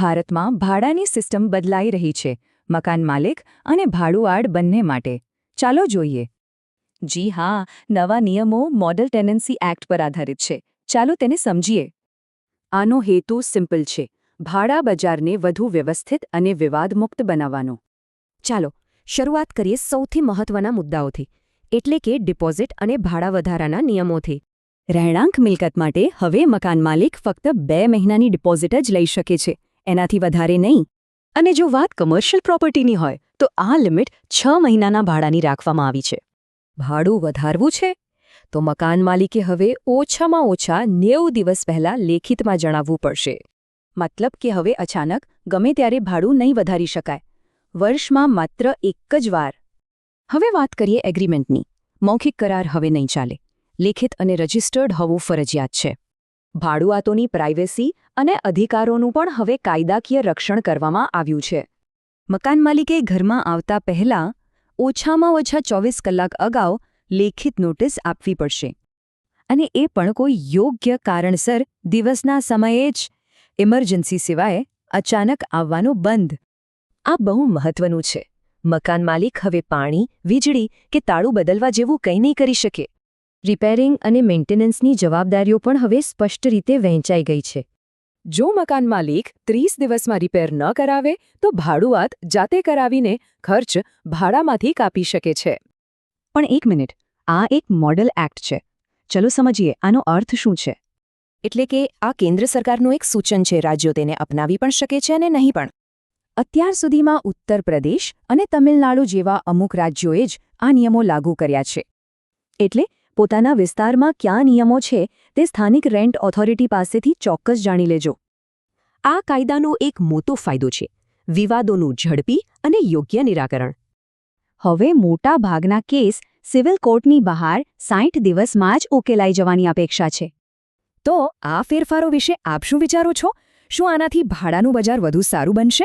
ભારતમાં ભાડાની સિસ્ટમ બદલાઈ રહી છે, મકાન માલિક અને ભાડુઆડ બંને માટે. ચાલો જોઈએ. જી હા, નવા નિયમો મોડલ ટેનન્સી એક્ટ પર આધારિત છે. ચાલો તેને સમજીએ. આનો હેતુ સિમ્પલ છે, ભાડા બજારને વધુ વ્યવસ્થિત અને વિવાદમુક્ત બનાવવાનો. ચાલો શરૂઆત કરીએ સૌથી મહત્વના મુદ્દાઓથી, એટલે કે ડિપોઝિટ અને ભાડા વધારાના નિયમોથી. રહેણાંક મિલકત માટે હવે મકાન માલિક ફક્ત 2 મહિનાની ડિપોઝિટ જ લઈ શકે છે, એનાથી વધારે નહીં. અને જો વાત કમર્શિયલ પ્રોપર્ટીની હોય તો આ લિમિટ 6 મહિનાના ભાડાની રાખવામાં આવી છે. ભાડું વધારવું છે તો મકાન માલિકે હવે ઓછામાં ઓછા 90 દિવસ પહેલાં લેખિતમાં જણાવવું પડશે. મતલબ કે હવે અચાનક ગમે ત્યારે ભાડું નહીં વધારી શકાય, વર્ષમાં માત્ર એક જ વાર. હવે વાત કરીએ એગ્રીમેન્ટની. મૌખિક કરાર હવે નહીં ચાલે, લેખિત અને રજિસ્ટર્ડ હોવું ફરજિયાત છે. ભાડુઆતોની પ્રાઇવેસી અને અધિકારોનું પણ હવે કાયદાકીય રક્ષણ કરવામાં આવ્યું છે. મકાન માલિકે ઘરમાં આવતા પહેલાં ઓછામાં ઓછા 24 કલાક અગાઉ લેખિત નોટિસ આપવી પડશે, અને એ પણ કોઈ યોગ્ય કારણસર દિવસના સમયે જ, ઇમરજન્સી સિવાય અચાનક આવવાનું બંધ. આ બહુ મહત્વનું છે. મકાન માલિક હવે પાણી, વીજળી કે તાળું બદલવા જેવું કંઈ નહીં કરી શકે. રિપેરિંગ અને મેન્ટેનન્સની જવાબદારીઓ પણ હવે સ્પષ્ટ રીતે વહેંચાઈ ગઈ છે. જો મકાન માલિક 30 દિવસમાં રિપેર ન કરાવે તો ભાડુઆત જાતે કરાવીને ખર્ચ ભાડામાંથી કાપી શકે છે. પણ એક મિનિટ, આ એક મોડલ એક્ટ છે. ચલો સમજીએ આનો અર્થ શું છે. એટલે કે આ કેન્દ્ર સરકારનું એક સૂચન છે, રાજ્યો તેને અપનાવી પણ શકે છે અને નહીં પણ. અત્યાર સુધીમાં ઉત્તર પ્રદેશ અને તમિલનાડુ જેવા અમુક રાજ્યોએ જ આ નિયમો લાગુ કર્યા છે. એટલે પોતાના વિસ્તારમાં ક્યાં નિયમો છે તે સ્થાનિક રેન્ટ ઓથોરિટી પાસેથી ચોક્કસ જાણી લેજો. આ કાયદાનો એક મોટો ફાયદો છે વિવાદોનું ઝડપી અને યોગ્ય નિરાકરણ. હવે મોટા ભાગના કેસ સિવિલ કોર્ટની બહાર 60 દિવસમાં જ ઉકેલાઈ જવાની અપેક્ષા છે. તો આ ફેરફારો વિશે આપ શું વિચારો છો? શું આનાથી ભાડાનું બજાર વધુ સારું બનશે?